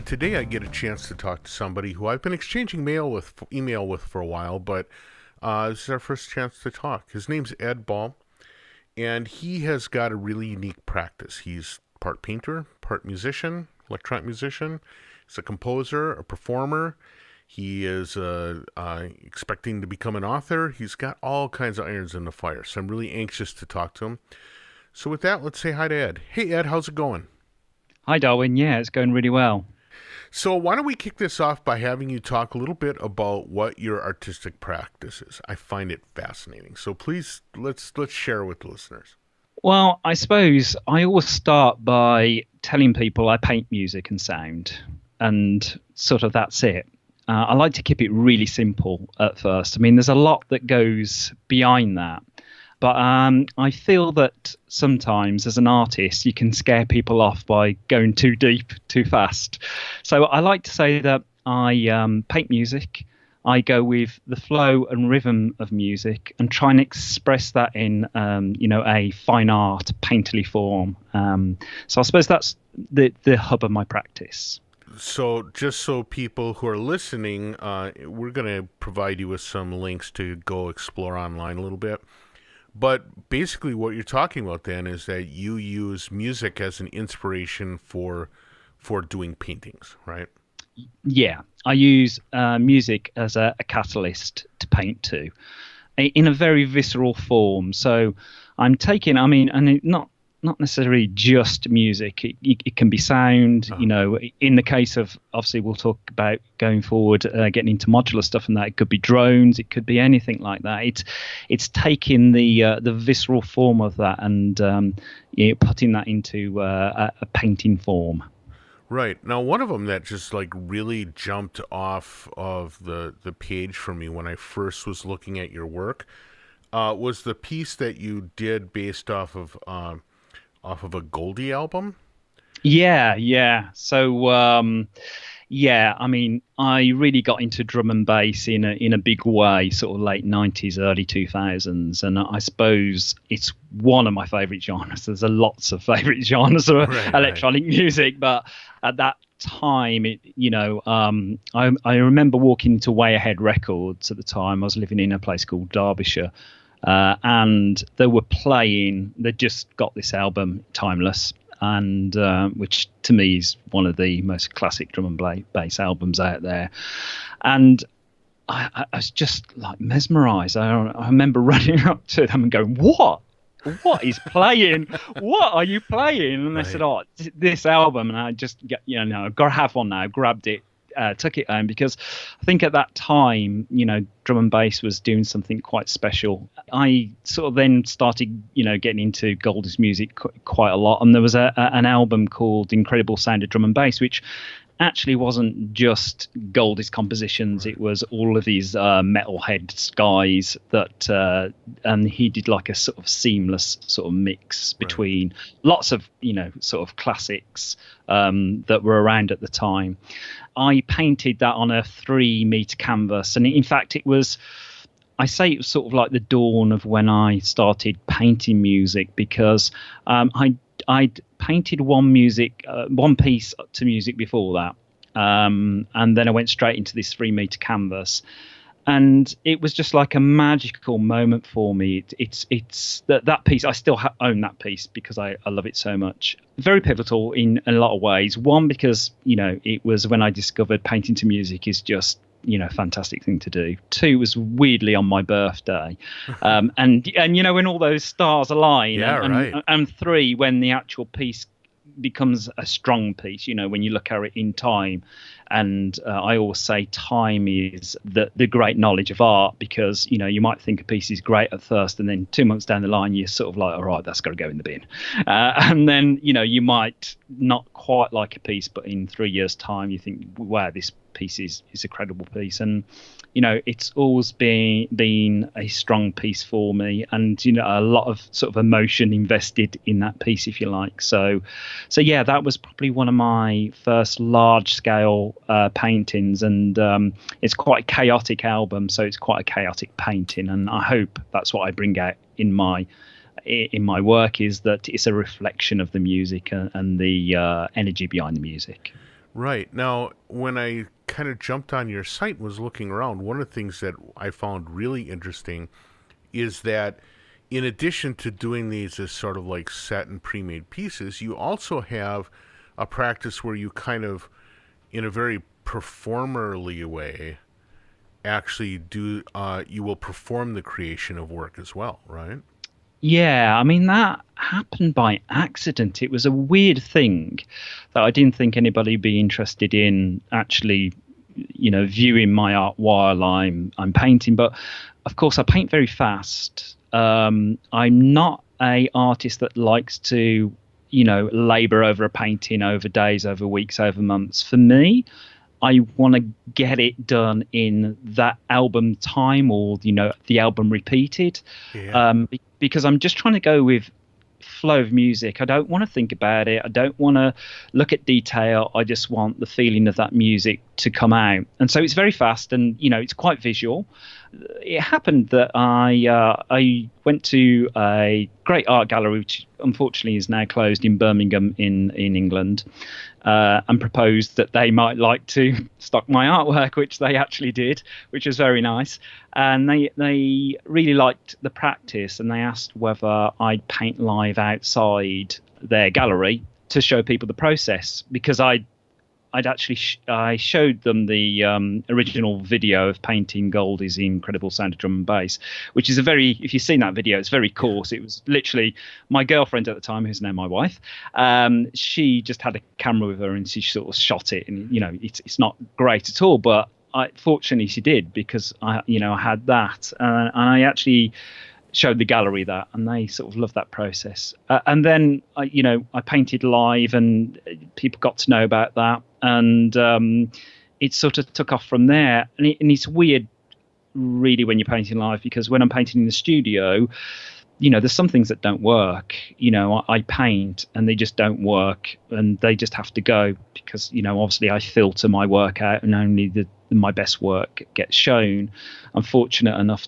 today I get a chance to talk to somebody who I've been exchanging email with for a while, but this is our first chance to talk. His name's Ed Ball, and he has got a really unique practice. He's part painter, part musician, electronic musician. He's a composer, a performer. He is expecting to become an author. He's got all kinds of irons in the fire, so I'm really anxious to talk to him. So with that, let's say hi to Ed. Hey, Ed, how's it going? Hi, Darwin. Yeah, it's going really well. So why don't we kick this off by having you talk a little bit about what your artistic practice is? I find it fascinating. So please, let's share with the listeners. Well, I suppose I always start by telling people I paint music and sound, and sort of that's it. I like to keep it really simple at first. I mean, there's a lot that goes behind that. But I feel that sometimes as an artist, you can scare people off by going too deep, too fast. So I like to say that I paint music. I go with the flow and rhythm of music and try and express that in, a fine art, painterly form. So I suppose that's the hub of my practice. So just so people who are listening, we're going to provide you with some links to go explore online a little bit. But basically what you're talking about then is that you use music as an inspiration for doing paintings, right? Yeah, I use music as a catalyst to paint to in a very visceral form. So I'm taking, not necessarily just music. It can be sound, in the case of, obviously we'll talk about going forward, getting into modular stuff and that. It could be drones, it could be anything like that. It's taking the visceral form of that and putting that into a painting form. Right. Now, one of them that just like really jumped off of the page for me when I first was looking at your work was the piece that you did based off of a Goldie album? Yeah. So, I really got into drum and bass in a big way, sort of late 90s, early 2000s. And I suppose it's one of my favorite genres. There's lots of favorite genres of electronic music, but at that time, I remember walking into Way Ahead Records at the time. I was living in a place called Derbyshire. And they just got this album, Timeless, and which to me is one of the most classic drum and bass albums out there. And I was just like mesmerized. I remember running up to them and going, "What is playing? What are you playing?" And they said, "Oh, this album." And I just I've got to have one now. Grabbed it. Took it home because I think at that time, drum and bass was doing something quite special. I sort of then started, getting into Goldie's music quite a lot. And there was an album called Incredible Sound of Drum and Bass, which actually wasn't just Goldie's compositions. It was all of these metalhead guys that, and he did like a sort of seamless sort of mix between lots of, sort of classics that were around at the time. I painted that on a 3-meter canvas, and in fact it was sort of like the dawn of when I started painting music, because I'd painted one piece to music before that, and then I went straight into this 3-meter canvas, and it was just like a magical moment for me. It's that piece. I still own that piece because I love it so much. Very pivotal in a lot of ways. One, because it was when I discovered painting to music is just fantastic thing to do. Two, was weirdly on my birthday, and when all those stars align. And three, when the actual piece becomes a strong piece, when you look at it in time. And I always say time is the great knowledge of art, because you might think a piece is great at first, and then 2 months down the line you're sort of like, all right, that's got to go in the bin, and then you might not quite like a piece, but in 3 years time you think, wow, this piece is a credible piece. And it's always been a strong piece for me, and a lot of sort of emotion invested in that piece, if you like. So yeah, that was probably one of my first large scale paintings, and it's quite a chaotic album, so it's quite a chaotic painting, and I hope that's what I bring out in my work, is that it's a reflection of the music and the energy behind the music. Right. Now, when I kind of jumped on your site and was looking around, one of the things that I found really interesting is that in addition to doing these as sort of like set and pre-made pieces, you also have a practice where you kind of, in a very performerly way, actually do, you will perform the creation of work as well, right? Yeah, I mean, that happened by accident. It was a weird thing that I didn't think anybody would be interested in actually, viewing my art while I'm painting. But of course, I paint very fast. I'm not a artist that likes to, labor over a painting over days, over weeks, over months. For me, I want to get it done in that album time, or the album repeated, Yeah. because I'm just trying to go with flow of music. I don't want to think about it. I don't want to look at detail. I just want the feeling of that music to come out. And so it's very fast, and it's quite visual. It happened that I went to a great art gallery, which unfortunately is now closed, in Birmingham in England, and proposed that they might like to stock my artwork, which they actually did, which was very nice. And they really liked the practice, and they asked whether I'd paint live outside their gallery to show people the process, because I'd actually I showed them the original video of painting Goldie's incredible sound of drum and bass, which is if you've seen that video, it's very coarse. It was literally my girlfriend at the time, who's now my wife. She just had a camera with her, and she sort of shot it, and it's not great at all, but fortunately she did, because I had that, and I actually showed the gallery that, and they sort of loved that process. And then I painted live, and people got to know about that, and it sort of took off from there. And it's weird, really, when you're painting live, because when I'm painting in the studio, there's some things that don't work. I paint and they just don't work, and they just have to go, because obviously I filter my work out, and only my best work gets shown. I'm fortunate enough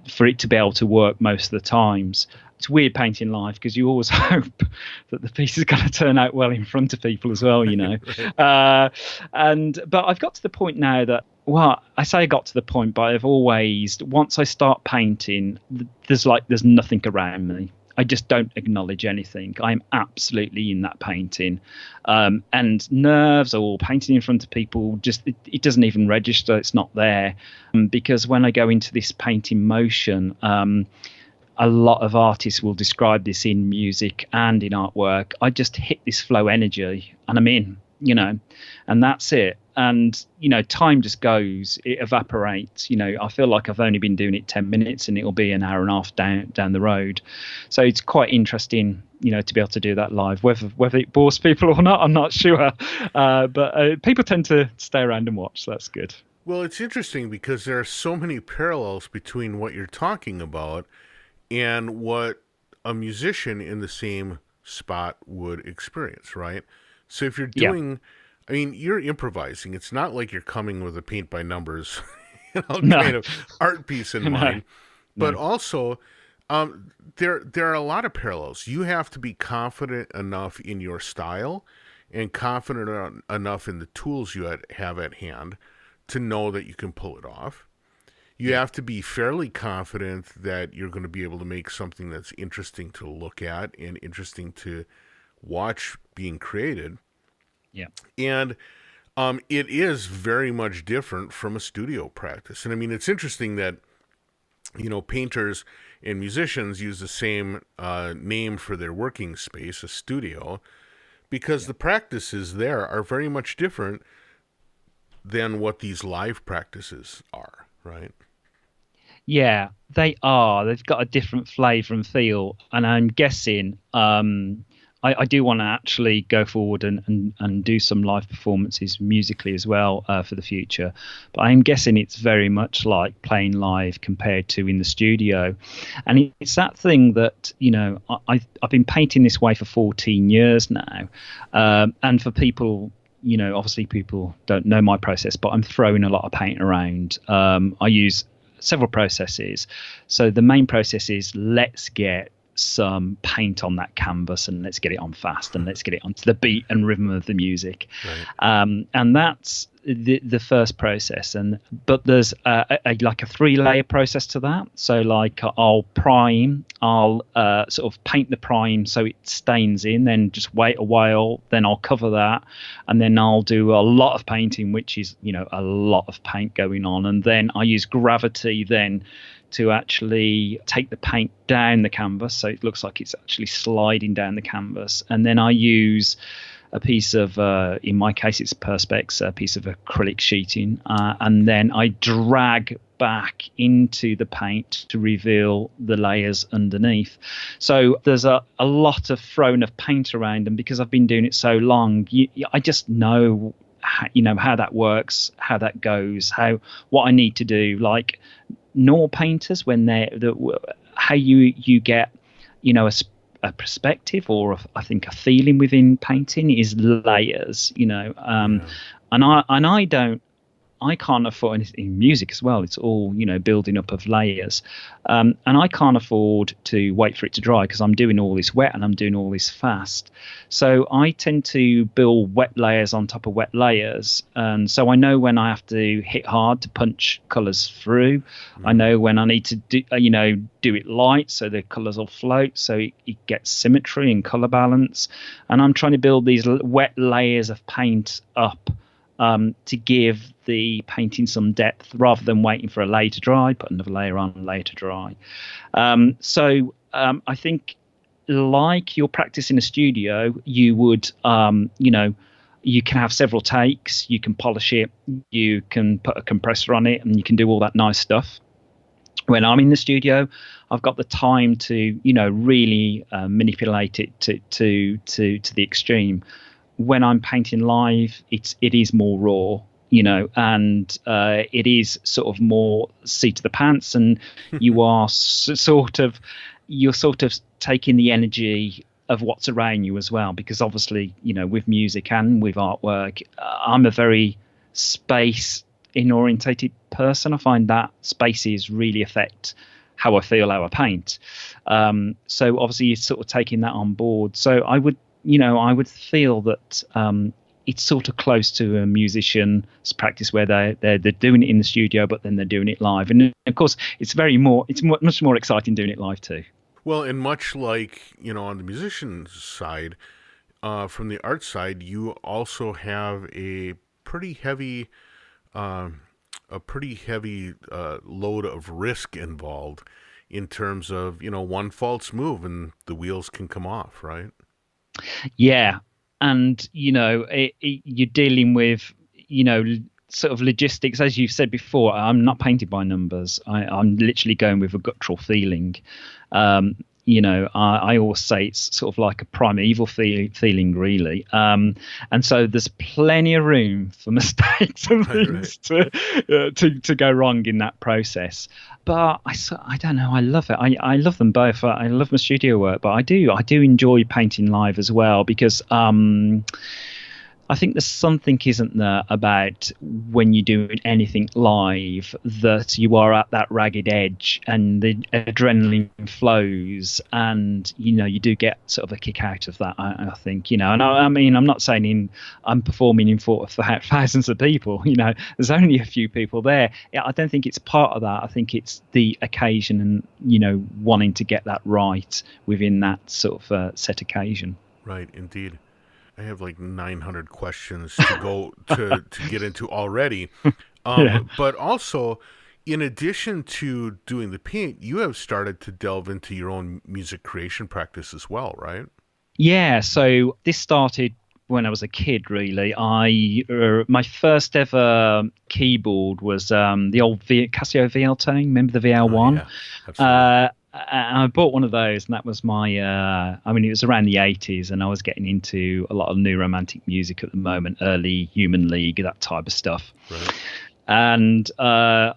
for it to be able to work most of the times. It's weird painting live, because you always hope that the piece is going to turn out well in front of people as well, Right. But I've got to the point now that, well, I say I got to the point, but I've always, once I start painting, there's nothing around me. I just don't acknowledge anything. I'm absolutely in that painting, and nerves or painting in front of people, just it doesn't even register. It's not there, because when I go into this painting motion, a lot of artists will describe this in music and in artwork. I just hit this flow energy, and I'm in, and that's it. And time just goes, it evaporates. I feel like I've only been doing it 10 minutes, and it'll be an hour and a half down the road. So it's quite interesting, to be able to do that live. Whether it bores people or not, I'm not sure, but people tend to stay around and watch, so that's good. Well, it's interesting because there are so many parallels between what you're talking about and what a musician in the same spot would experience, right? So if you're Yeah. doing, I mean, you're improvising. It's not like you're coming with a paint by numbers, No. kind of art piece in No. mind. But No. also, there are a lot of parallels. You have to be confident enough in your style and confident enough in the tools you have at hand to know that you can pull it off. You have to be fairly confident that you're going to be able to make something that's interesting to look at and interesting to watch being created. Yeah. And it is very much different from a studio practice. And I mean, it's interesting that, painters and musicians use the same name for their working space, a studio, because the practices there are very much different than what these live practices are, right? Yeah, they are. They've got a different flavour and feel, and I'm guessing I do want to actually go forward and do some live performances musically as well for the future. But I'm guessing it's very much like playing live compared to in the studio, and it's that thing that I've been painting this way for 14 years now, and for people. Obviously people don't know my process, but I'm throwing a lot of paint around. I use several processes. So the main process is let's get some paint on that canvas, and let's get it on fast, and let's get it onto the beat and rhythm of the music. Right. And that's the first process. But there's like a 3-layer process to that. So like I'll prime, I'll sort of paint the prime so it stains in, then just wait a while, then I'll cover that, and then I'll do a lot of painting, which is, you know, a lot of paint going on, and then I use gravity then to actually take the paint down the canvas so it looks like it's actually sliding down the canvas. And then I use a piece of, in my case, it's Perspex, a piece of acrylic sheeting, and then I drag back into the paint to reveal the layers underneath. So there's a lot of throwing of paint around, and because I've been doing it so long, I just know how that works, how that goes, what I need to do. Like normal painters, when how you get, you know, a perspective or I think a feeling within painting is layers, you know. And I can't afford, and in music as well, it's all, you know, building up of layers, and I can't afford to wait for it to dry because I'm doing all this wet and I'm doing all this fast. So I tend to build wet layers on top of wet layers, and so I know when I have to hit hard to punch colours through. I know when I need to do it light so the colours will float, so it gets symmetry and colour balance. And I'm trying to build these wet layers of paint up to give the painting some depth rather than waiting for a layer to dry, put another layer on, a layer to dry. So I think, like your practice in a studio, you would, you can have several takes, you can polish it, you can put a compressor on it, and you can do all that nice stuff. When I'm in the studio, I've got the time to, you know, really manipulate it to the extreme. When I'm painting live, it is more raw, you know, and it is sort of more seat of the pants, and you are you're sort of taking the energy of what's around you as well, because obviously, you know, with music and with artwork, I'm a very space orientated person. I find that spaces really affect how I feel, how I paint. So obviously you're sort of taking that on board. So I would feel that it's sort of close to a musician's practice where they're doing it in the studio, but then they're doing it live. And of course, it's much more exciting doing it live too. Well, and much like, you know, on the musician's side, from the art side, you also have a pretty heavy load of risk involved in terms of, you know, one false move and the wheels can come off, right? Yeah, and you know, you're dealing with, you know, sort of logistics, as you've said before. I'm not painted by numbers. I'm literally going with a guttural feeling. You know, I always say it's sort of like a primeval feeling, really. And so there's plenty of room for mistakes and things to go wrong in that process. But I don't know. I love it. I love them both. I love my studio work, but I do enjoy painting live as well, because I think there's something, isn't there, about when you're doing anything live, that you are at that ragged edge and the adrenaline flows, and, you know, you do get sort of a kick out of that, I think, you know. And I mean, I'm not saying I'm performing in front of thousands of people, you know, there's only a few people there. I don't think it's part of that. I think it's the occasion and, you know, wanting to get that right within that sort of set occasion. Right, indeed. I have like 900 questions to go to get into already. But also, in addition to doing the paint, you have started to delve into your own music creation practice as well, right? Yeah, so this started when I was a kid, really. My first ever keyboard was the old Casio VL-Tone. Remember the VL-1? Yeah, absolutely. I bought one of those, and that was my, it was around the 80s, and I was getting into a lot of new romantic music at the moment, early Human League, that type of stuff. Right. And I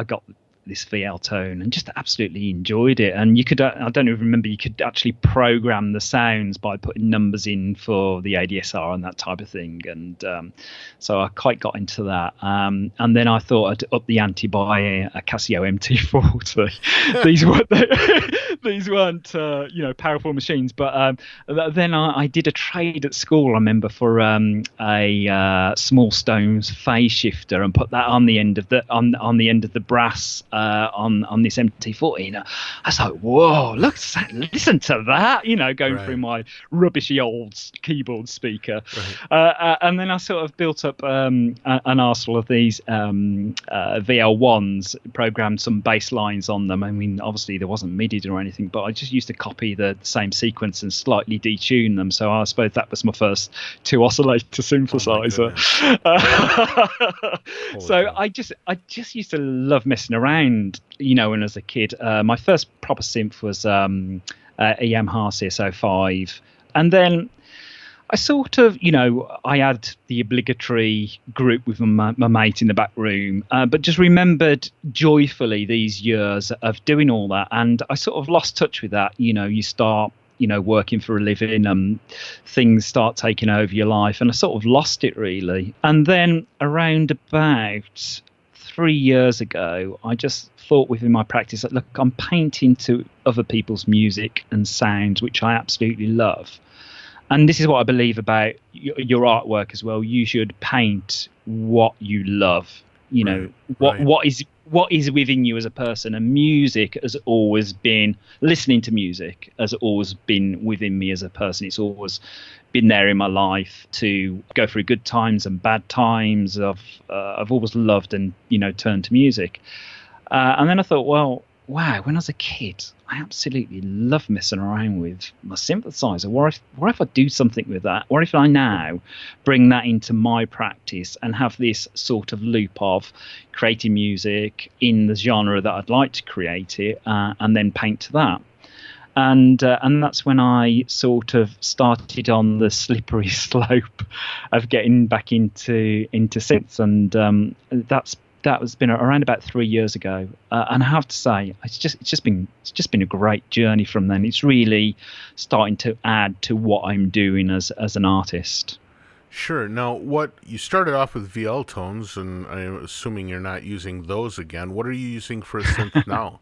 got this VL tone and just absolutely enjoyed it. And you could, I don't even remember, you could actually program the sounds by putting numbers in for the ADSR and that type of thing. And so I quite got into that. And then I thought I'd up the ante by a Casio MT40. These weren't powerful machines, but then I did a trade at school, I remember, for a small stones phase shifter, and put that on the end of the brass on this MT40. And I was like, whoa, listen to that, going through my rubbishy old keyboard speaker. And then I sort of built up an arsenal of these VL1s, programmed some bass lines on them. I mean, obviously there wasn't MIDI or anything, but I just used to copy the same sequence and slightly detune them. So I suppose that was my first 2 oscillator synthesizer. So I just used to love messing around, when as a kid. My first proper synth was a Yamaha CS05, and then I sort of, I had the obligatory group with my mate in the back room, but just remembered joyfully these years of doing all that, and I sort of lost touch with that. You start working for a living, things start taking over your life, and I sort of lost it really. And then around about 3 years ago, I just thought within my practice that, look, I'm painting to other people's music and sounds, which I absolutely love. And this is what I believe about your artwork as well. You should paint what you love. What is within you as a person. And music has always been, listening to music has always been within me as a person. It's always been there in my life to go through good times and bad times. I've always loved and turned to music. And then I thought, well, wow, when I was a kid, I absolutely love messing around with my synthesizer. What if I do something with that? What if I now bring that into my practice and have this sort of loop of creating music in the genre that I'd like to create it, and then paint to that? And that's when I sort of started on the slippery slope of getting back into synths, and that has been around about 3 years ago, and I have to say, it's just been a great journey from then. It's really starting to add to what I'm doing as an artist. Sure. Now, what you started off with VL tones, and I'm assuming you're not using those again. What are you using for a synth now?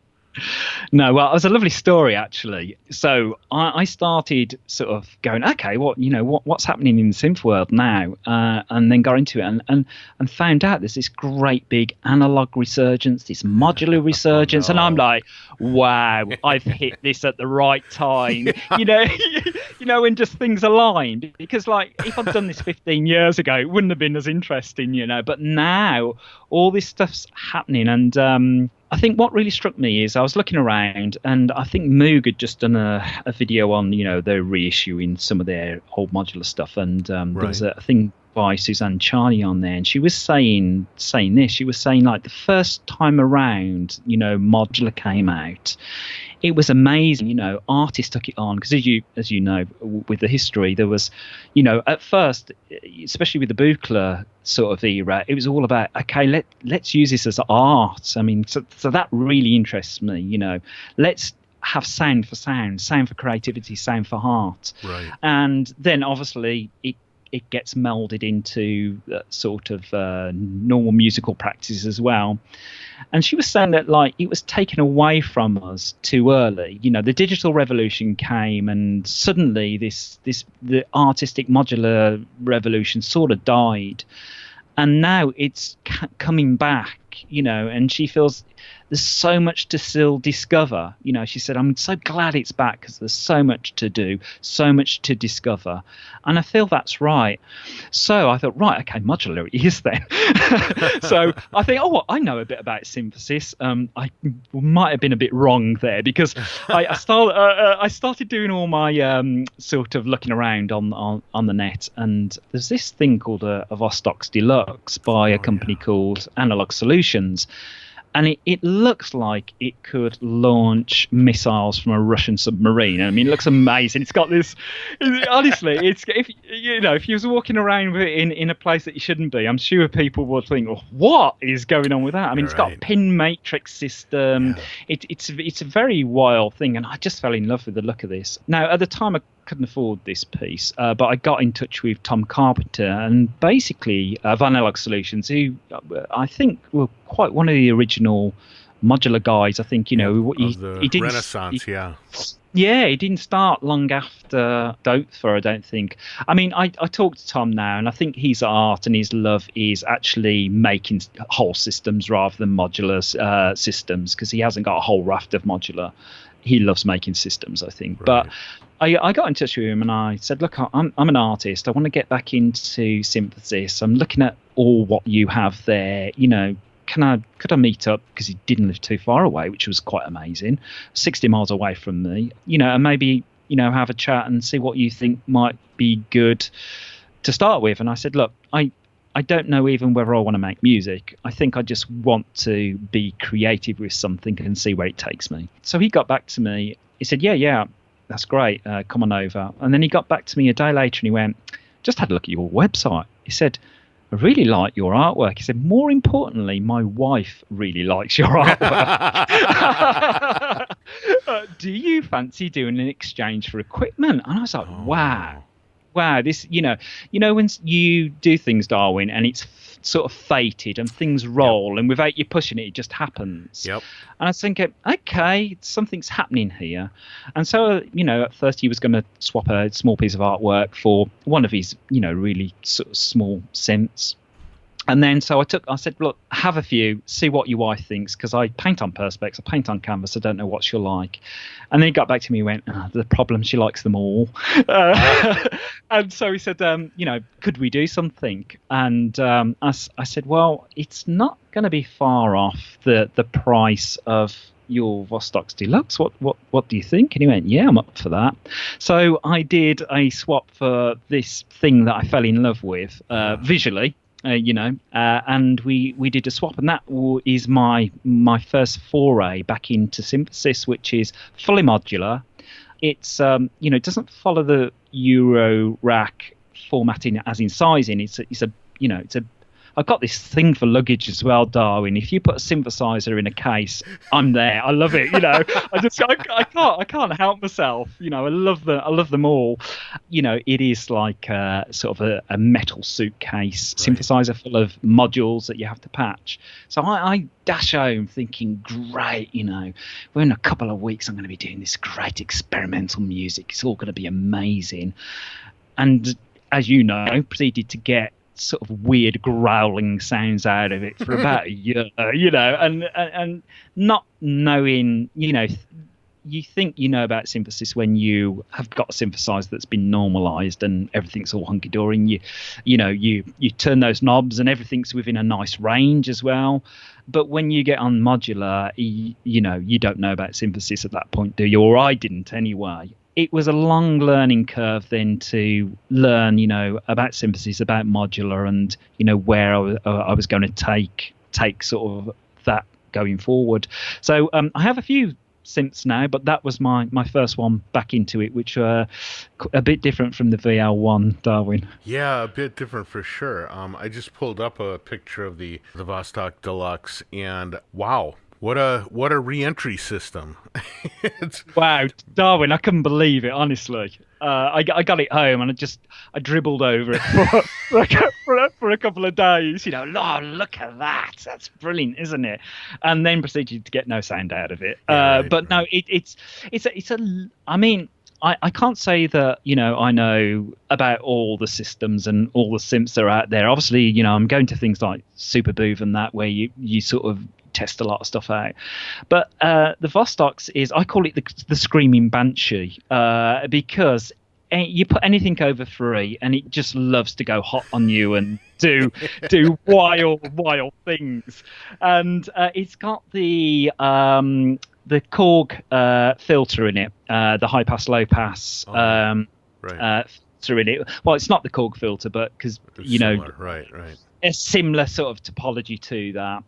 No, well, it was a lovely story actually. So I started sort of going, okay, what's happening in the synth world now, and then got into it and found out there's this great big analog resurgence, this modular resurgence, and I'm like, wow, I've hit this at the right time, when just things aligned. Because like if I'd done this 15 years ago, it wouldn't have been as interesting, but now all this stuff's happening, and I think what really struck me is I was looking around, and I think Moog had just done a video on, they're reissuing some of their old modular stuff, and there was a thing by Suzanne Charney on there, and she was saying this. She was saying, like, the first time around, modular came out, it was amazing. Artists took it on because, as you know, with the history, there was, at first, especially with the Buchla sort of era, it was all about, okay, let's use this as art. I mean, so that really interests me. Let's have sound for sound, sound for creativity, sound for heart. Right. And then obviously it gets melded into sort of normal musical practice as well. And she was saying that, like, it was taken away from us too early. The digital revolution came, and suddenly the artistic modular revolution sort of died. And now it's coming back, and she feels there's so much to still discover. She said, I'm so glad it's back because there's so much to do, so much to discover. And I feel that's right. So I thought, right, okay, modular it is then. So I think, I know a bit about synthesis. I might have been a bit wrong there because I started doing all my sort of looking around on the net, and there's this thing called a Vostox Deluxe by a company called Analog Solutions. and it looks like it could launch missiles from a Russian submarine. I mean, it looks amazing. It's got this. Honestly, it's if you was walking around with it in a place that you shouldn't be, I'm sure people would think, oh, what is going on with that? I mean, it's got a pin matrix system. Yeah. It's a very wild thing, and I just fell in love with the look of this. Now, at the time, I couldn't afford this piece, but I got in touch with Tom Carpenter and basically Vanelloc Solutions, who I think were quite one of the original modular guys. I think he didn't Renaissance, he didn't start long after Dothfer, I don't think. I mean, I talked to Tom now, and I think his art and his love is actually making whole systems rather than modular systems, because he hasn't got a whole raft of modular. He loves making systems, I think. Right. But I got in touch with him and I said, look, I'm an artist. I want to get back into synthesis. I'm looking at all what you have there. Could I meet up, because he didn't live too far away, which was quite amazing, 60 miles away from me, and maybe, have a chat and see what you think might be good to start with. And I said, look, I don't know even whether I want to make music. I think I just want to be creative with something and see where it takes me. So he got back to me. He said, yeah, that's great. Come on over. And then he got back to me a day later and he went, just had a look at your website. He said, I really like your artwork. He said, more importantly, my wife really likes your artwork. Do you fancy doing an exchange for equipment? And I was like, wow, this, when you do things, Darwin, and it's sort of fated and things roll, and without you pushing it, it just happens. Yep. And I was thinking, okay, something's happening here. And so, at first he was going to swap a small piece of artwork for one of his, really sort of small synths. And then I said, look, have a few, see what your wife thinks, because I paint on Perspex, I paint on canvas, I don't know what she'll like. And then he got back to me and went, the problem, she likes them all. And so he said, could we do something? And I said, well, it's not going to be far off the price of your Vostok's Deluxe. What do you think? And he went, yeah, I'm up for that. So I did a swap for this thing that I fell in love with visually. And we did a swap, and that is my first foray back into synthesis, which is fully modular. It's it doesn't follow the Euro rack formatting as in sizing. I've got this thing for luggage as well, Darwin. If you put a synthesizer in a case, I'm there. I love it. I can't help myself. I love them all. It is like sort of a metal suitcase synthesizer full of modules that you have to patch. So I dash home thinking, great, within a couple of weeks I'm going to be doing this great experimental music. It's all going to be amazing. And as you know, proceeded to get sort of weird growling sounds out of it for about a year, and not knowing, you think you know about synthesis when you have got a synthesizer that's been normalized and everything's all hunky-dory, and you turn those knobs and everything's within a nice range as well. But when you get on modular, you don't know about synthesis at that point, do you? Or I didn't anyway. It was a long learning curve then to learn, about synthesis, about modular, and where I was going to take sort of that going forward. So I have a few synths now, but that was my first one back into it, which a bit different from the VL1, Darwin. Yeah, a bit different for sure. I just pulled up a picture of the Vostok Deluxe, and wow. What a re-entry system. Wow, Darwin, I couldn't believe it, honestly. I got it home and I dribbled over it for a couple of days. Lord, look at that. That's brilliant, isn't it? And then proceeded to get no sound out of it. But no, I can't say that, I know about all the systems and all the synths that are out there. Obviously, I'm going to things like Superbooth and that, where you sort of test a lot of stuff out. But the Vostoks is, I call it the screaming banshee, because you put anything over 3 and it just loves to go hot on you and do wild things. And it's got the Korg filter in it, the high pass low pass filter in it. Well, it's not the Korg filter, but because similar. Right. a similar sort of topology to that.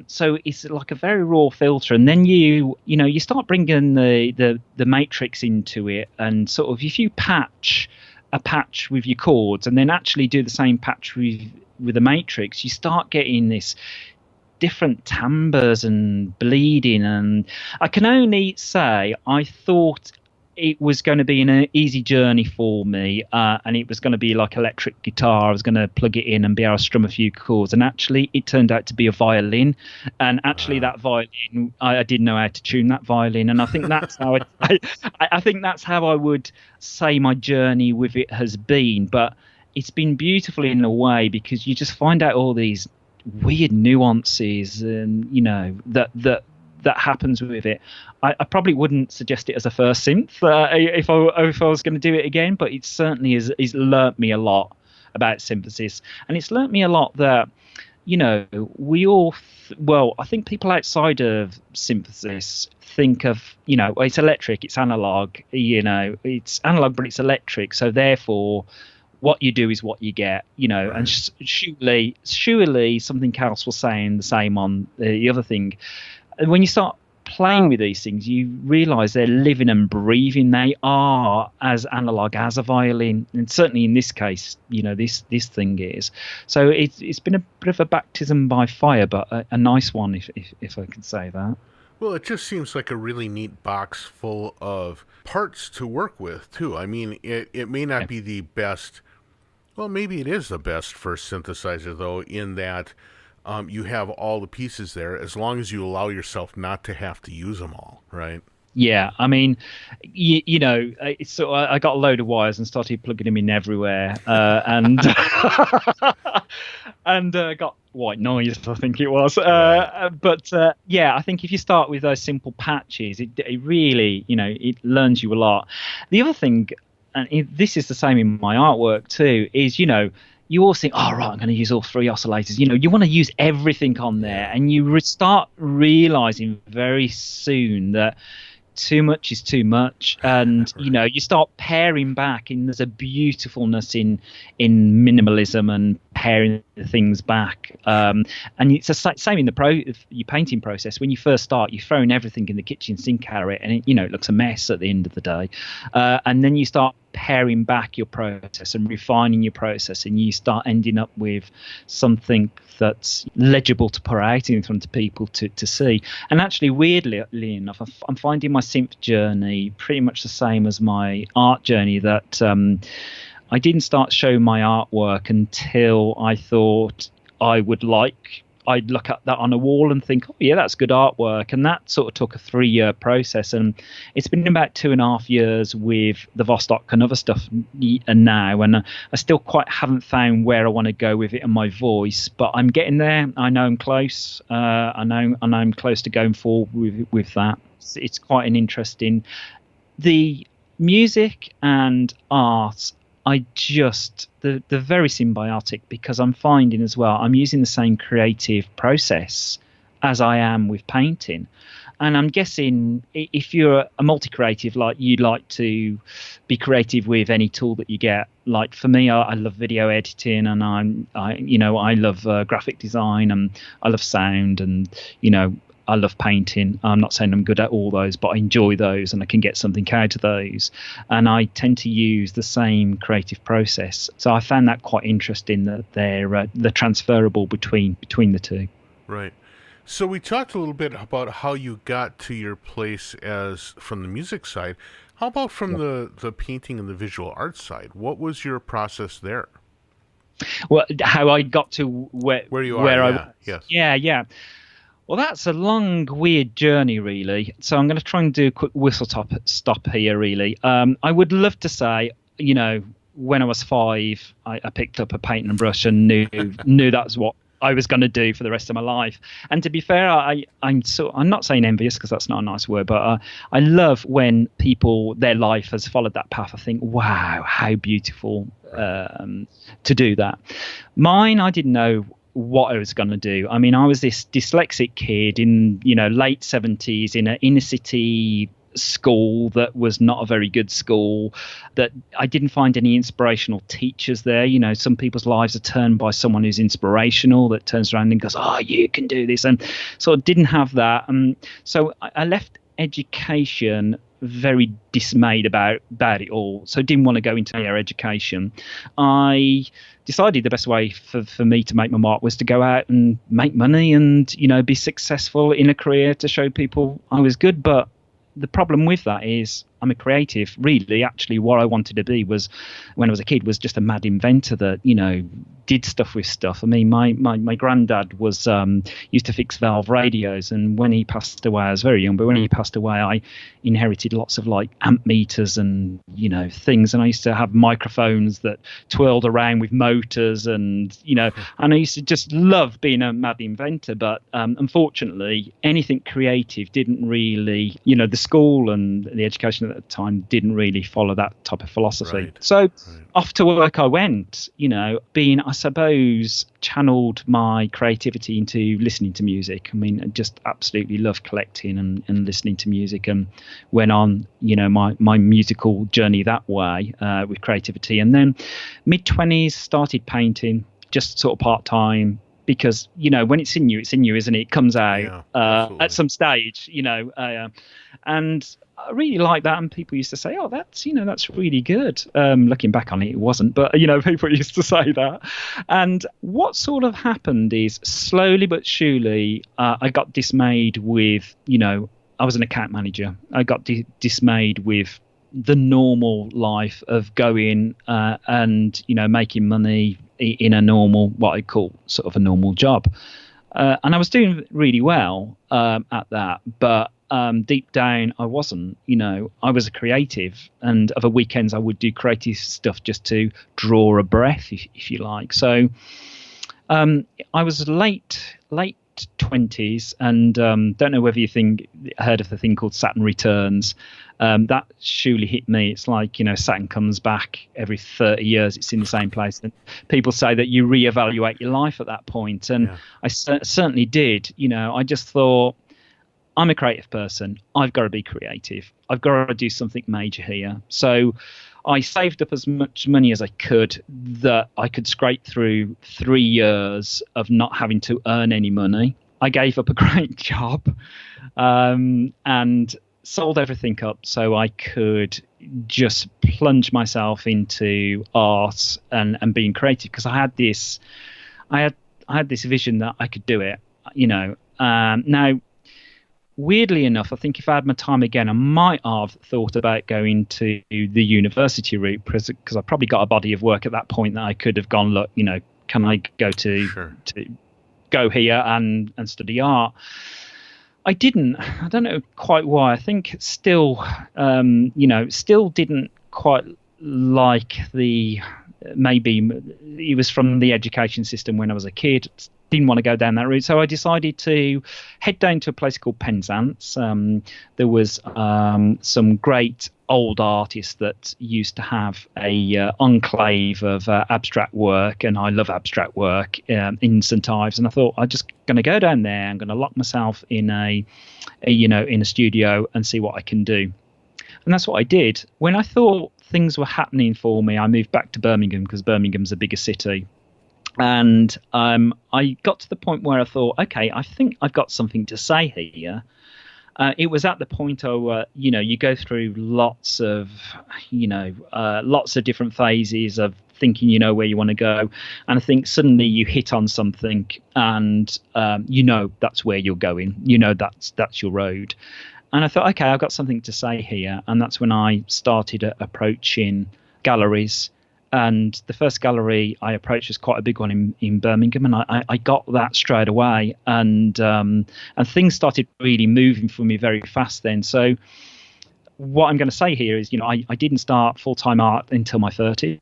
So it's like a very raw filter, and then you start bringing the matrix into it, and sort of if you patch a patch with your chords, and then actually do the same patch with the matrix, you start getting this different timbres and bleeding. And I can only say I thought it was going to be an easy journey for me, and it was going to be like electric guitar. I was going to plug it in and be able to strum a few chords, and actually it turned out to be a violin. And actually that violin, I didn't know how to tune that violin, and I think that's how I think that's how I would say my journey with it has been. But it's been beautiful in a way, because you just find out all these weird nuances, and that happens with it. I probably wouldn't suggest it as a first synth if I was going to do it again, but it certainly is learnt me a lot about synthesis, and it's learnt me a lot that we all I think people outside of synthesis think of it's electric, it's analog, it's analog but it's electric, so therefore what you do is what you get, right. And surely something else was saying the same on the other thing. And when you start playing with these things, you realize they're living and breathing. They are as analog as a violin, and certainly in this case, this thing is. So it's been a bit of a baptism by fire, but a nice one, if I could say that. Well, it just seems like a really neat box full of parts to work with, too. I mean, it may not be the best. Well, maybe it is the best first synthesizer, though, in that you have all the pieces there, as long as you allow yourself not to have to use them all, right? Yeah, I mean, so I got a load of wires and started plugging them in everywhere, and and got white noise, I think it was. But I think if you start with those simple patches, it really, it learns you a lot. The other thing, and this is the same in my artwork too, is you all think, oh, right, I'm going to use all three oscillators. You want to use everything on there, and you start realizing very soon that too much is too much, and you start paring back, and there's a beautifulness in minimalism and paring things back, and it's the same in your painting process. When you first start, you're throwing everything in the kitchen sink at it, and it looks a mess at the end of the day, and then you start paring back your process and refining your process, and you start ending up with something that's legible to put out in front of people to see. And actually, weirdly enough, I'm finding my synth journey pretty much the same as my art journey, that I didn't start showing my artwork until I thought I'd look at that on a wall and think, oh yeah, that's good artwork. And that sort of took a 3-year process, and it's been about 2.5 years with the Vostok and other stuff now, and I still quite haven't found where I want to go with it and my voice, but I'm getting there. I know I'm close. I know I'm close to going forward with that. It's quite an interesting. The music and art, they're very symbiotic, because I'm finding as well I'm using the same creative process as I am with painting. And I'm guessing if you're a multi-creative, like you'd like to be creative with any tool that you get. Like for me, I love video editing, and I love graphic design, and I love sound, and I love painting. I'm not saying I'm good at all those, but I enjoy those, and I can get something out of those. And I tend to use the same creative process. So I found that quite interesting, that they're transferable between the two. Right. So we talked a little bit about how you got to your place as from the music side. How about from the painting and the visual art side? What was your process there? Well, how I got to where you are. Yes. Yeah. Well, that's a long, weird journey, really. So I'm going to try and do a quick stop here, really. I would love to say, when I was 5, I picked up a paint and brush and knew that's what I was going to do for the rest of my life. And to be fair, I'm not saying envious, because that's not a nice word, but I love when their life has followed that path. I think, wow, how beautiful to do that. Mine, I didn't know what I was going to do. I mean, I was this dyslexic kid in late 70s in an inner city school that was not a very good school, that I didn't find any inspirational teachers there. You know, some people's lives are turned by someone who's inspirational, that turns around and goes, oh, you can do this. And so I didn't have that. So I left education very dismayed about it all, so didn't want to go into higher education. I decided the best way for me to make my mark was to go out and make money and, you know, be successful in a career to show people I was good. But the problem with that is I'm a creative. Really, actually, what I wanted to be was, when I was a kid, was just a mad inventor that, you know, did stuff with stuff. I mean, my granddad was used to fix valve radios, and when he passed away, I was very young, but when he passed away, I inherited lots of like amp meters and, you know, things, and I used to have microphones that twirled around with motors, and, you know, and I used to just love being a mad inventor. But unfortunately, anything creative didn't really, you know, the school and the education at the time didn't really follow that type of philosophy. So off to work I went, you know, being, I suppose, channeled my creativity into listening to music. I mean, I just absolutely love collecting and listening to music, and went on, you know, my musical journey that way with creativity. And then mid-20s started painting, just sort of part-time, because, you know, when it's in you, isn't it? It comes out at some stage, you know, and I really like that. And people used to say, oh, that's, you know, that's really good. Looking back on it, it wasn't, but, you know, people used to say that. And what sort of happened is, slowly but surely, I got dismayed with, you know, I was an account manager. I got dismayed with the normal life of going and, you know, making money in a normal, what I call sort of a normal job. And I was doing really well at that, but deep down I wasn't. You know, I was a creative, and over weekends I would do creative stuff just to draw a breath, if you like. So I was late 20s, and don't know whether you heard of the thing called Saturn Returns. That surely hit me. It's like, you know, Saturn comes back every 30 years. It's in the same place, and people say that you reevaluate your life at that point. And I certainly did. You know, I just thought, I'm a creative person. I've got to be creative. I've got to do something major here. So I saved up as much money as I could, that I could scrape through 3 years of not having to earn any money. I gave up a great job and sold everything up so I could just plunge myself into art and being creative, because I had this vision that I could do it, you know. Now, weirdly enough, I think if I had my time again, I might have thought about going to the university route, because I probably got a body of work at that point that I could have gone, look, you know, can I go to go here and study art? I didn't. I don't know quite why. I think still, you know, still didn't quite like maybe it was from the education system when I was a kid. Didn't want to go down that route, so I decided to head down to a place called Penzance. There was some great old artists that used to have a enclave of abstract work, and I love abstract work in St Ives. And I thought, I'm just going to go down there. I'm going to lock myself in a studio and see what I can do. And that's what I did. When I thought things were happening for me, I moved back to Birmingham, because Birmingham's a bigger city. And I got to the point where I thought, okay, I think I've got something to say here. It was at the point of, you know, you go through lots of different phases of thinking you know where you want to go. And I think suddenly you hit on something, and you know that's where you're going. You know that's your road. And I thought, okay, I've got something to say here. And that's when I started approaching galleries. And the first gallery I approached was quite a big one in Birmingham, and I got that straight away, and things started really moving for me very fast then. So what I'm going to say here is, you know, I didn't start full-time art until my 30s.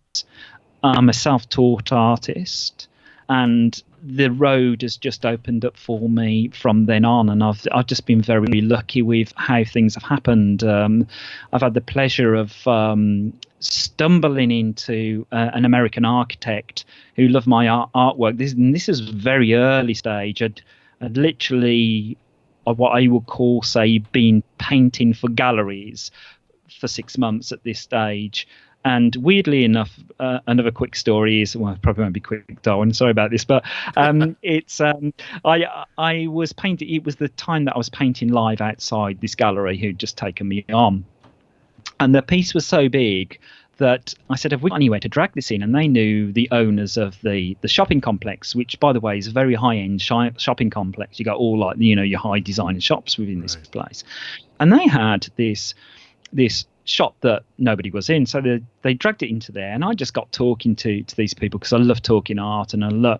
I'm a self-taught artist, and the road has just opened up for me from then on, and I've just been very lucky with how things have happened. I've had the pleasure of stumbling into an American architect who loved my artwork. This is very early stage. I'd literally what I would call, say, been painting for galleries for 6 months at this stage. And weirdly enough, another quick story is, well, it probably won't be quick, Darwin. Sorry about this, but it's I was painting. It was the time that I was painting live outside this gallery who'd just taken me on, and the piece was so big that I said, have we got anywhere to drag this in? And they knew the owners of the shopping complex, which, by the way, is a very high-end shopping complex. You got all, like, you know, your high designer shops within this place, and they had this shop that nobody was in, so they dragged it into there, and I just got talking to these people because I love talking art, and I love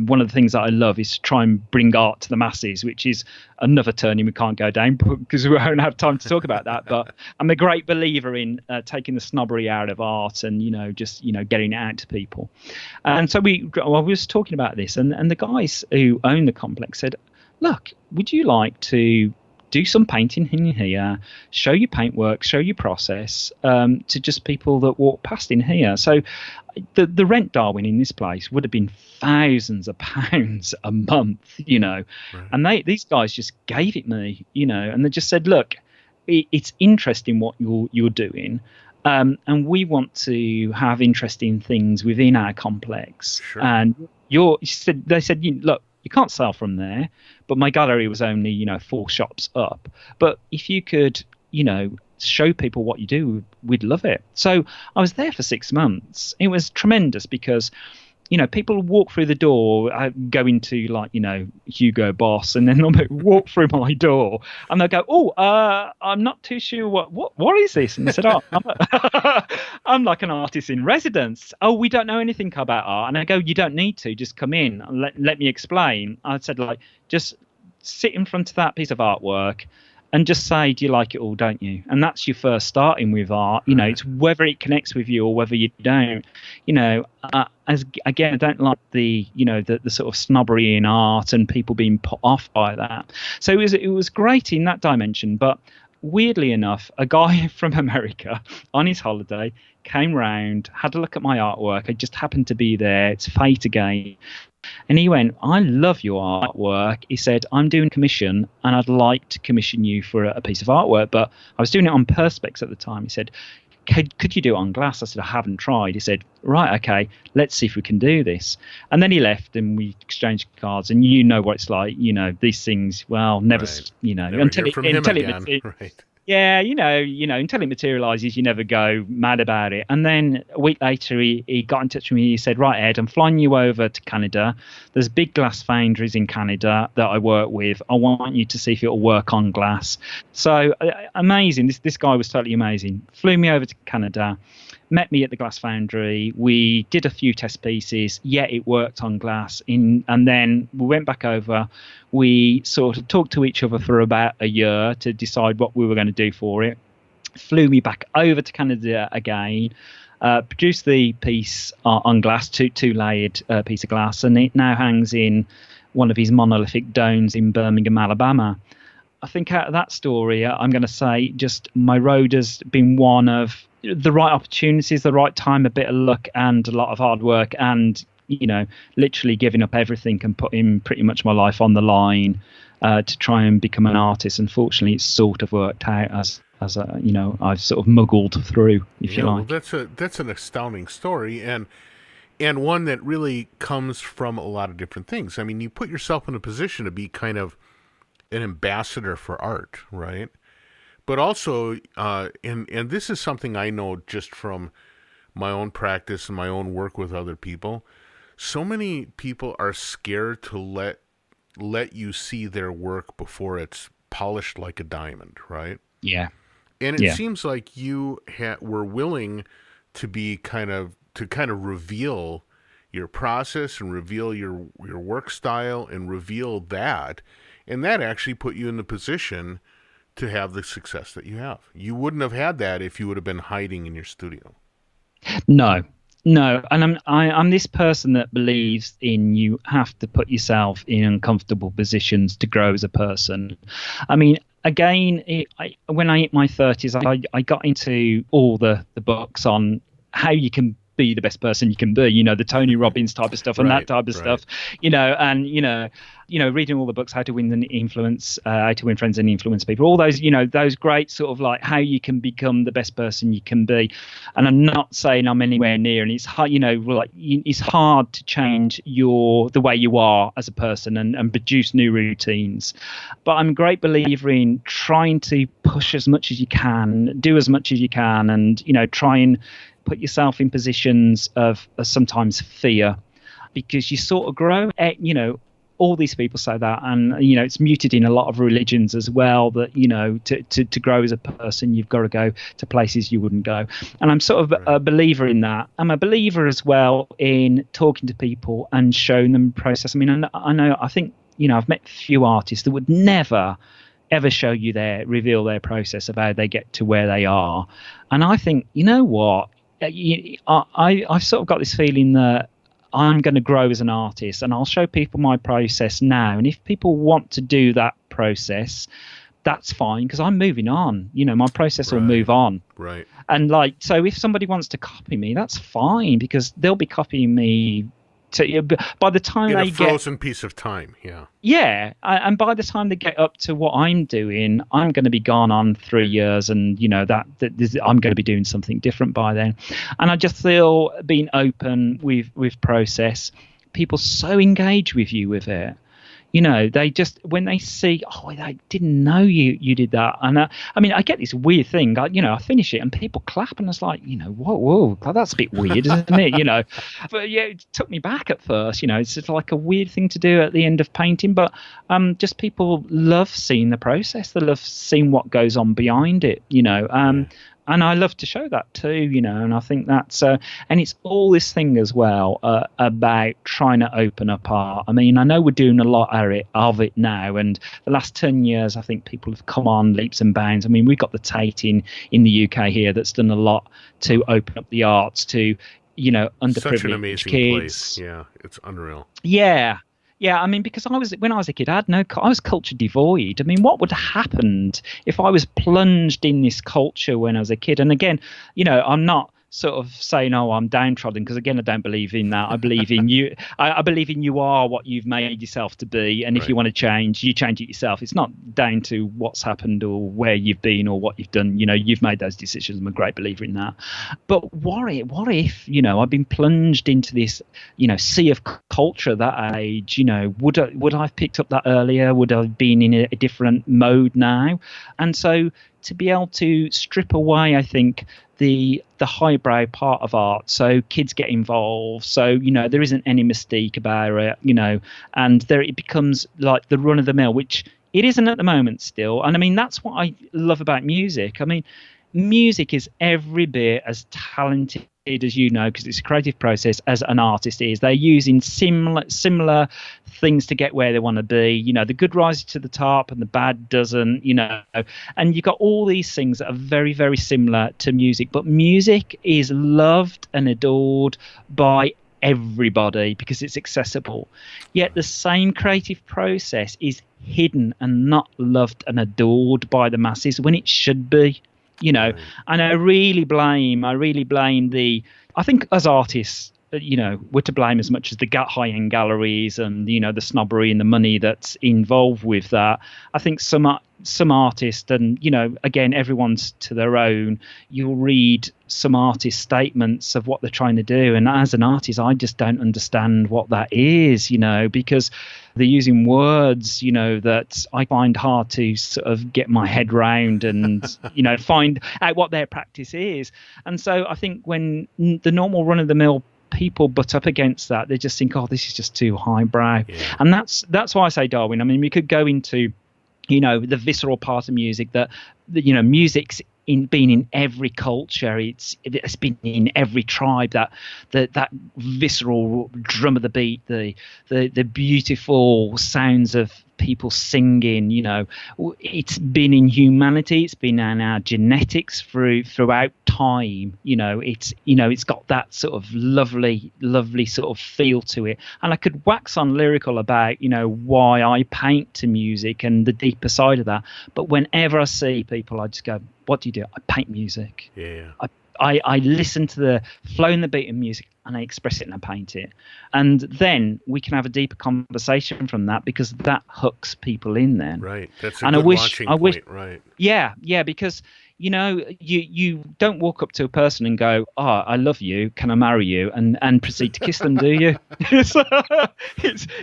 one of the things that I love is to try and bring art to the masses, which is another turning we can't go down because we won't have time to talk about that. But I'm a great believer in taking the snobbery out of art and, you know, just, you know, getting it out to people. And so we was talking about this, and the guys who own the complex said, look, would you like to do some painting in here, show your paintwork, show your process to just people that walk past in here. So the rent, Darwin, in this place would have been thousands of pounds a month, you know. Right. And these guys just gave it me, you know, and they just said, look, it's interesting what you're doing. And we want to have interesting things within our complex. Sure. And they said, look, you can't sell from there, but my gallery was only, you know, 4 shops up. But if you could, you know, show people what you do, we'd love it. So I was there for 6 months. It was tremendous because, you know, people walk through the door, go into, like, you know, Hugo Boss, and then they'll walk through my door, and they'll go, I'm not too sure what is this? And I said, I'm like an artist in residence. Oh, we don't know anything about art. And I go, you don't need to, just come in and let me explain. I said, like, just sit in front of that piece of artwork and just say, do you like it all, don't you? And that's your first starting with art. You know, it's whether it connects with you or whether you don't. You know, again, I don't like the sort of snobbery in art and people being put off by that. So it was great in that dimension. But weirdly enough, a guy from America on his holiday came round, had a look at my artwork. I just happened to be there. It's fate again. And he went, I love your artwork. He said, I'm doing commission and I'd like to commission you for a piece of artwork. But I was doing it on Perspex at the time. He said, could you do it on glass? I said, I haven't tried. He said, right, okay, let's see if we can do this. And then he left and we exchanged cards. And you know what it's like, you know, these things, well, never, right. You know, never until it right. Yeah, you know, until it materializes, you never go mad about it. And then a week later, he got in touch with me. He said, right, Ed, I'm flying you over to Canada. There's big glass foundries in Canada that I work with. I want you to see if it'll work on glass. So amazing. This guy was totally amazing. Flew me over to Canada, met me at the glass foundry. We did a few test pieces. Yeah, it worked on glass. And then we went back over. We sort of talked to each other for about a year to decide what we were going to do for it. Flew me back over to Canada again. Produced the piece on glass, two-layered piece of glass, and it now hangs in one of his monolithic domes in Birmingham, Alabama. I think out of that story, I'm going to say just my road has been one of the right opportunities, the right time, a bit of luck, and a lot of hard work, and, you know, literally giving up everything and putting pretty much my life on the line to try and become an artist. Unfortunately, it's sort of worked out as you know, I've sort of muggled through, if you like. Well, that's an astounding story, and one that really comes from a lot of different things. I mean, you put yourself in a position to be kind of an ambassador for art, right? But also, and this is something I know just from my own practice and my own work with other people. So many people are scared to let you see their work before it's polished like a diamond, right? Yeah. And it seems like you were willing to be kind of reveal your process and reveal your work style and reveal that. And that actually put you in the position to have the success that you have. You wouldn't have had that if you would have been hiding in your studio. No. And I'm this person that believes in you have to put yourself in uncomfortable positions to grow as a person. I mean, again, when I hit my 30s, I got into all the books on how you can be the best person you can be, the Tony Robbins type of stuff and that type of stuff, and reading all the books, How to Win and Influence, How to Win Friends and Influence People, all those, those great sort of like how you can become the best person you can be. And I'm not saying I'm anywhere near, and it's hard, it's hard to change the way you are as a person and produce new routines. But I'm a great believer in trying to push as much as you can, do as much as you can, and, try and put yourself in positions of sometimes fear, because you sort of grow, all these people say that, and it's muted in a lot of religions as well, that to grow as a person you've got to go to places you wouldn't go. And I'm sort of a believer in that. I'm a believer as well in talking to people and showing them process. I mean, I think I've met few artists that would never ever show you reveal their process of how they get to where they are. And I think, what, I've sort of got this feeling that I'm going to grow as an artist, and I'll show people my process now. And if people want to do that process, that's fine, because I'm moving on. My process will move on. Right. And so if somebody wants to copy me, that's fine, because they'll be copying me by the time they get a frozen piece of time. And by the time they get up to what I'm doing, I'm going to be gone on 3 years, and that I'm going to be doing something different by then. And I just feel, being open with process, people so engage with you with it. They just, when they see, I didn't know you did that. And I get this weird thing. I finish it and people clap, and it's like, whoa, that's a bit weird, isn't it? But it took me back at first. It's just like a weird thing to do at the end of painting. But just people love seeing the process. They love seeing what goes on behind it. And I love to show that too, and I think that's, and it's all this thing as well about trying to open up art. I mean, I know we're doing a lot of it now, and the last 10 years, I think people have come on leaps and bounds. I mean, we've got the Tate in the UK here that's done a lot to open up the arts to, underprivileged Such an amazing kids. Place. Yeah, it's unreal. Yeah, I mean, because when I was a kid, I was culture devoid. I mean, what would have happened if I was plunged in this culture when I was a kid? And again, I'm not sort of saying, I'm downtrodden, because again, I don't believe in that. I believe in you. I believe in you are what you've made yourself to be, and if you want to change, you change it yourself. It's not down to what's happened or where you've been or what you've done. You've made those decisions. I'm a great believer in that. But what if I've been plunged into this sea of culture at that age? Would I have picked up that earlier? Would I have been in a different mode now? And so to be able to strip away, I think, the highbrow part of art, so kids get involved, so there isn't any mystique about it, and there it becomes like the run of the mill, which it isn't at the moment still. And I mean, that's what I love about music. I mean, music is every bit as talented, as because it's a creative process, as an artist is. They're using similar things to get where they want to be. The good rises to the top and the bad doesn't, and you've got all these things that are very, very similar to music. But music is loved and adored by everybody because it's accessible. Yet the same creative process is hidden and not loved and adored by the masses when it should be. And I really blame I think as artists, we're to blame as much as the high-end galleries and, the snobbery and the money that's involved with that. I think some artists, and, again, everyone's to their own, you'll read some artist statements of what they're trying to do. And as an artist, I just don't understand what that is, because they're using words, that I find hard to sort of get my head round and, find out what their practice is. And so I think when the normal run-of-the-mill people butt up against that, they just think, this is just too highbrow. Yeah. And that's why I say, Darwin, I mean, we could go into, the visceral part of music, that music's been in every culture. It's been in every tribe, that visceral drum of the beat, the beautiful sounds of people singing. It's been in humanity. It's been in our genetics throughout time. It's got that sort of lovely sort of feel to it. And I could wax on lyrical about why I paint to music and the deeper side of that. But whenever I see people, I just go, what do you do? I paint music. Yeah. I listen to the flow and the beat of music, and I express it and I paint it. And then we can have a deeper conversation from that, because that hooks people in then. Right. That's a And good launching I wish, point, right? yeah, yeah, because you don't walk up to a person and go, "Oh, I love you. Can I marry you?" and proceed to kiss them, do you?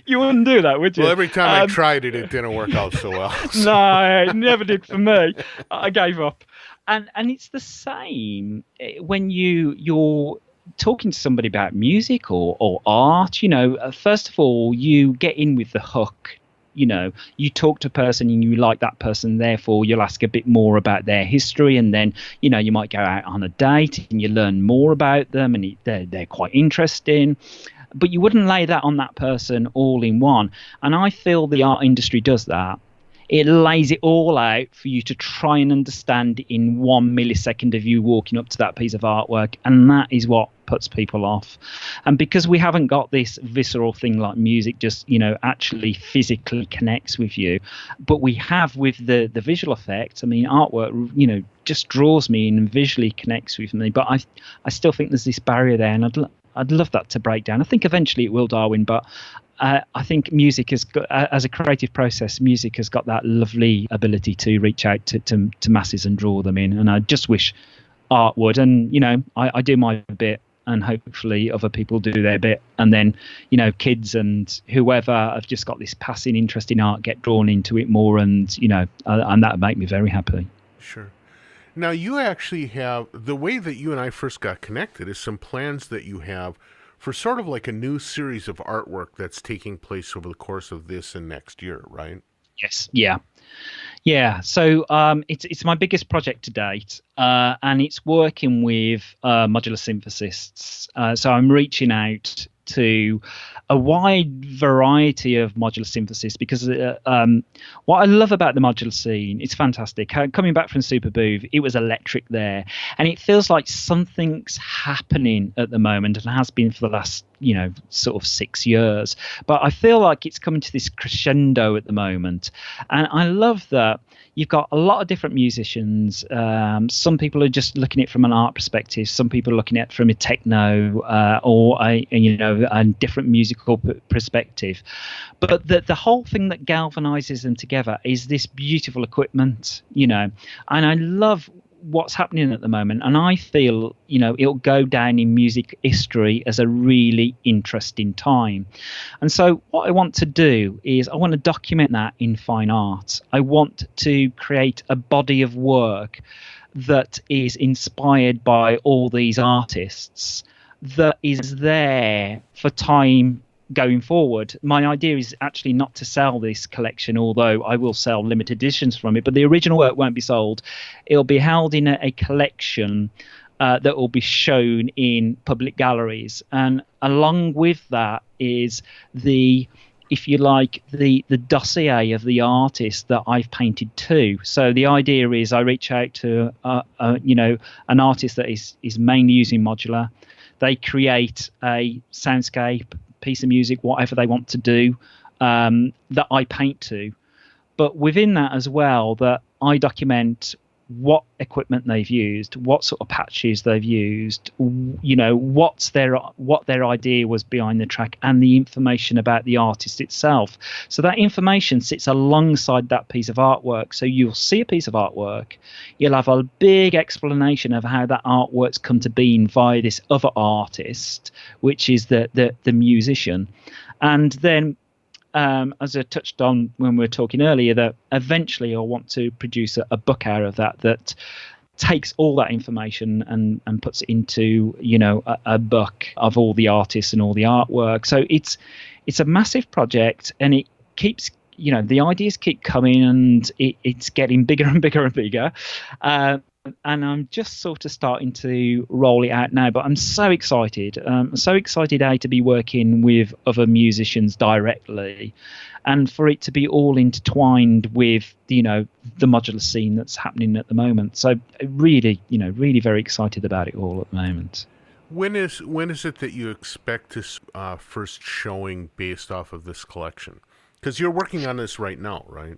You wouldn't do that, would you? Well, every time I tried it, it didn't work out so well. So. No, it never did for me. I gave up. And it's the same when you're talking to somebody about music or art. First of all, you get in with the hook. You talk to a person and you like that person, therefore you'll ask a bit more about their history, and then you might go out on a date and you learn more about them, and they're quite interesting. But you wouldn't lay that on that person all in one. And I feel the art industry does that. It lays it all out for you to try and understand in 1 millisecond of you walking up to that piece of artwork. And that is what puts people off. And because we haven't got this visceral thing like music just, actually physically connects with you, but we have with the visual effects. I mean, artwork, just draws me in and visually connects with me. But I still think there's this barrier there, and I'd love that to break down. I think eventually it will, Darwin, but I think music has got, as a creative process, music has got that lovely ability to reach out to masses and draw them in. And I just wish art would. And, I do my bit, and hopefully other people do their bit. And then, kids and whoever have just got this passing interest in art get drawn into it more. And, and that would make me very happy. Sure. Now, you actually have, the way that you and I first got connected is some plans that you have for sort of like a new series of artwork that's taking place over the course of this and next year, right? Yes. Yeah. So it's my biggest project to date, and it's working with modular synthesists. So I'm reaching out to a wide variety of modular synthesis, because what I love about the modular scene, it's fantastic. Coming back from Superbooth, it was electric there, and it feels like something's happening at the moment, and has been for the last sort of 6 years. But I feel like it's coming to this crescendo at the moment, and I love that you've got a lot of different musicians. Some people are just looking at it from an art perspective. Some people are looking at it from a techno or a different musical perspective. But the whole thing that galvanizes them together is this beautiful equipment, and I love what's happening at the moment, and I feel it'll go down in music history as a really interesting time. And so what I want to do is I want to document that in fine art. I want to create a body of work that is inspired by all these artists, that is there for time going forward. My idea is actually not to sell this collection, although I will sell limited editions from it, but the original work won't be sold. It'll be held in a collection that will be shown in public galleries, and along with that is if you like, the dossier of the artist that I've painted too. So the idea is I reach out to an artist that is mainly using modular. They create a soundscape, piece of music, whatever they want to do, that I paint to. But within that as well, that I document what equipment they've used, what sort of patches they've used, what their idea was behind the track, and the information about the artist itself. So that information sits alongside that piece of artwork. So you'll see a piece of artwork, you'll have a big explanation of how that artwork's come to be via this other artist, which is the musician. And then as I touched on when we were talking earlier, that eventually I want to produce a book out of that takes all that information and puts it into a book of all the artists and all the artwork. So it's a massive project, and it keeps the ideas keep coming, and it's getting bigger and bigger and bigger. And I'm just sort of starting to roll it out now, but I'm so excited. To be working with other musicians directly, and for it to be all intertwined with the modular scene that's happening at the moment. So really very excited about it all at the moment. When is it that you expect to first showing based off of this collection? Because you're working on this right now, right?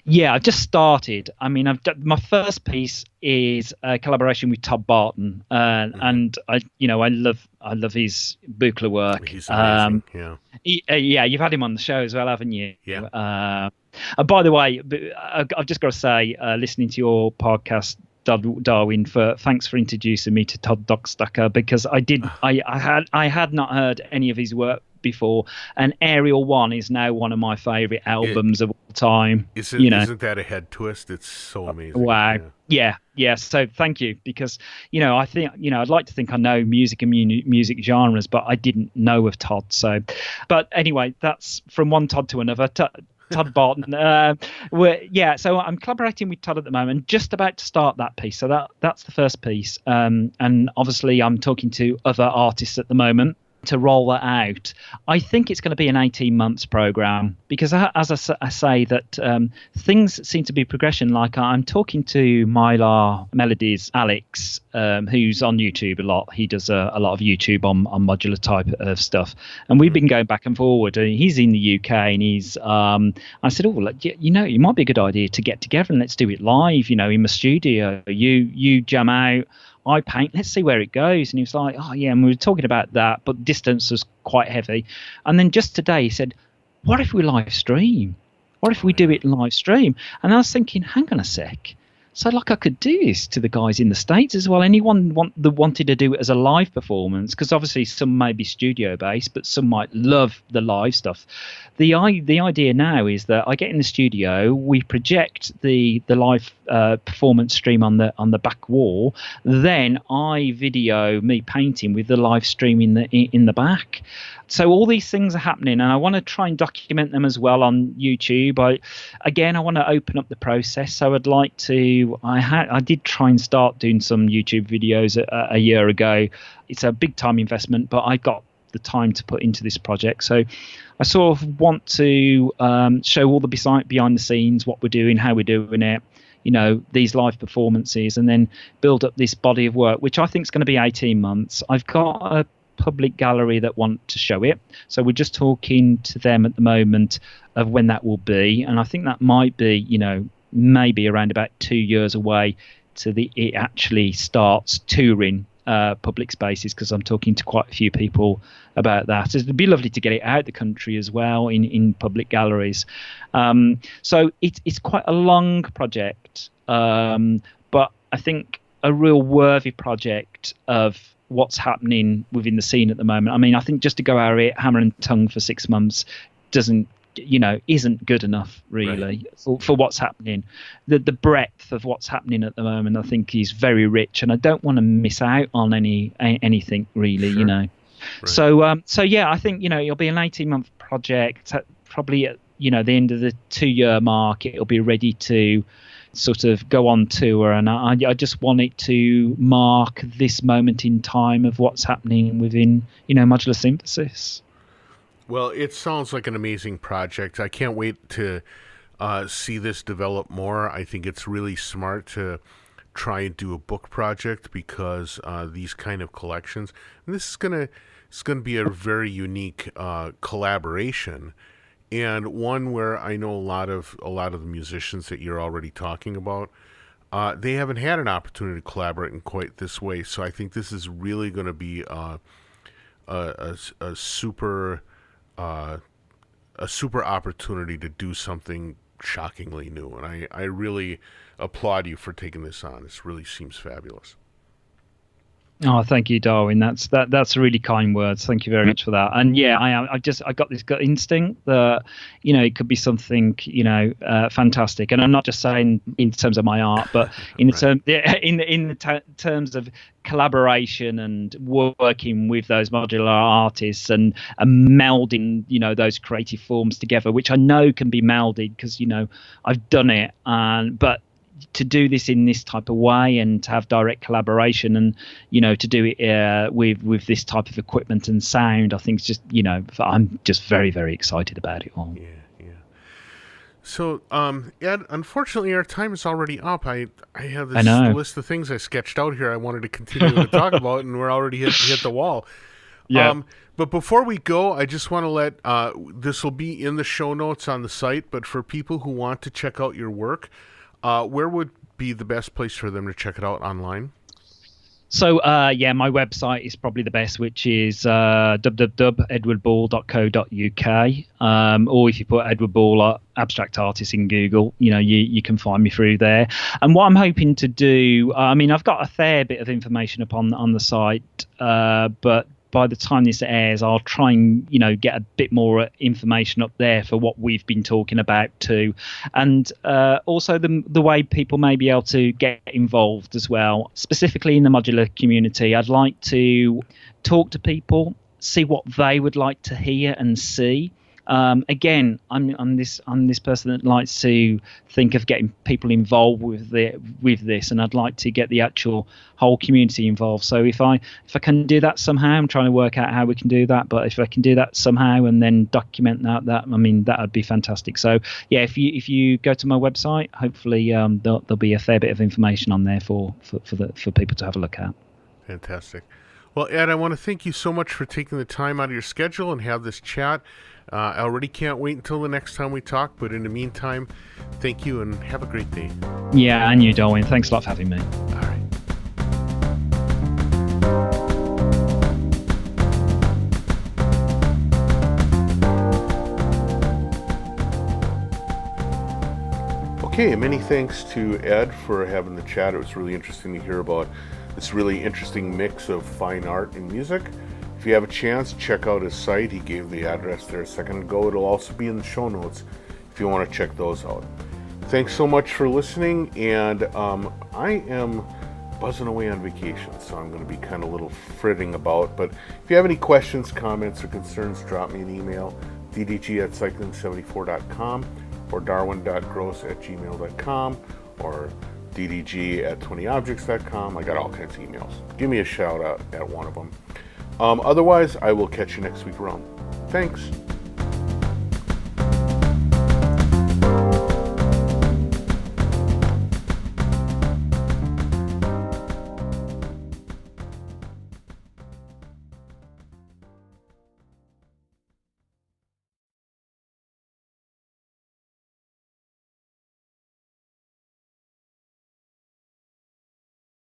Yeah, I've just started. I mean, I've done, my first piece is a collaboration with Todd Barton, and I love his Buchla work. He's amazing. Yeah. Yeah, you've had him on the show as well, haven't you? Yeah. And by the way, I've just got to say, listening to your podcast, Darwin, thanks for introducing me to Todd Dockstacker, because I had not heard any of his work before, and Aerial One is now one of my favorite albums of all time. Isn't that a head twist? It's so amazing. Wow. Yeah. So thank you, because I think I'd like to think I know music and music genres, but I didn't know of Todd. So, but anyway, that's from one Todd to another. Todd Barton. So I'm collaborating with Todd at the moment, just about to start that piece. So that's the first piece. And obviously I'm talking to other artists at the moment to roll that out. I think it's going to be an 18 months program, because as I say that things seem to be progression. Like I'm talking to Mylar Melodies Alex, who's on YouTube a lot. He does a lot of YouTube on modular type of stuff, and we've been going back and forward. He's in the UK, and he's I said, it might be a good idea to get together and let's do it live, in my studio. You jam out, I paint, let's see where it goes. And he was like, oh yeah, and we were talking about that, but distance was quite heavy. And then just today he said, what if we live stream? What if we do it live stream? And I was thinking, hang on a sec. So I could do this to the guys in the States as well. Anyone that wanted to do it as a live performance, because obviously some may be studio based, but some might love the live stuff. The idea now is that I get in the studio, we project the live performance stream on the back wall, then I video me painting with the live stream in the back. So all these things are happening, and I want to try and document them as well on YouTube. I want to open up the process. So I'd like to. I did try and start doing some YouTube videos a year ago. It's a big time investment, but I got the time to put into this project. So I sort of want to show all the behind the scenes, what we're doing, how we're doing it. These live performances, and then build up this body of work, which I think is going to be 18 months. I've got a public gallery that want to show it, so we're just talking to them at the moment of when that will be, and I think that might be maybe around about 2 years away to it actually starts touring public spaces, because I'm talking to quite a few people about that. It'd be lovely to get it out the country as well in public galleries. So it's quite a long project, but I think a real worthy project of what's happening within the scene at the moment. I mean, I think just to go at it hammer and tongue for 6 months isn't good enough, really, for what's happening. The breadth of what's happening at the moment, I think, is very rich, and I don't want to miss out on anything really. Sure. Right. So yeah, I think it'll be an 18-month project. Probably at the end of the 2-year mark, it'll be ready to sort of go on tour, and I just want it to mark this moment in time of what's happening within modular synthesis. Well, it sounds like an amazing project. I can't wait to see this develop more. I think it's really smart to try and do a book project, because these kind of collections, and this is gonna be a very unique collaboration, and one where I know a lot of the musicians that you're already talking about, they haven't had an opportunity to collaborate in quite this way. So I think this is really going to be a super opportunity to do something shockingly new, and I really applaud you for taking this on. This really seems fabulous. Oh, thank you, Darwin. That's really kind words. Thank you very much for that. And yeah, I got this gut instinct that it could be something fantastic. And I'm not just saying in terms of my art, but in terms of collaboration and working with those modular artists and melding those creative forms together, which I know can be melded because I've done it, but to do this in this type of way and to have direct collaboration and to do it with this type of equipment and sound, I think it's just I'm just very, very excited about it all. Yeah. So Ed, unfortunately our time is already up. I have this list of things I sketched out here I wanted to continue to talk about, and we're already hit the wall. Yeah. But before we go, I just want to let this will be in the show notes on the site. But for people who want to check out your work, where would be the best place for them to check it out online? So, my website is probably the best, which is www.edwardball.co.uk. Or if you put Edward Ball abstract artist in Google, you can find me through there. And what I'm hoping to do, I've got a fair bit of information on the site, but by the time this airs, I'll try and get a bit more information up there for what we've been talking about too, and also the way people may be able to get involved as well. Specifically in the modular community, I'd like to talk to people, see what they would like to hear and see. Again, I'm this person that likes to think of getting people involved with this, and I'd like to get the actual whole community involved. So if I can do that somehow, I'm trying to work out how we can do that. But if I can do that somehow and then document that would be fantastic. So yeah, if you go to my website, hopefully there'll be a fair bit of information on there for people to have a look at. Fantastic. Well, Ed, I want to thank you so much for taking the time out of your schedule and have this chat. I already can't wait until the next time we talk, but in the meantime, thank you and have a great day. Yeah, and you, Darwin. Thanks a lot for having me. All right. Okay, many thanks to Ed for having the chat. It was really interesting to hear about this really interesting mix of fine art and music. If you have a chance, check out his site. He gave the address there a second ago. It'll also be in the show notes if you want to check those out. Thanks so much for listening, and I am buzzing away on vacation, so I'm going to be kind of a little fritting about. But if you have any questions, comments, or concerns, drop me an email, ddg@cycling74.com or darwin.gross@gmail.com or ddg@20objects.com. I got all kinds of emails. Give me a shout out at one of them. Otherwise, I will catch you next week around. Thanks.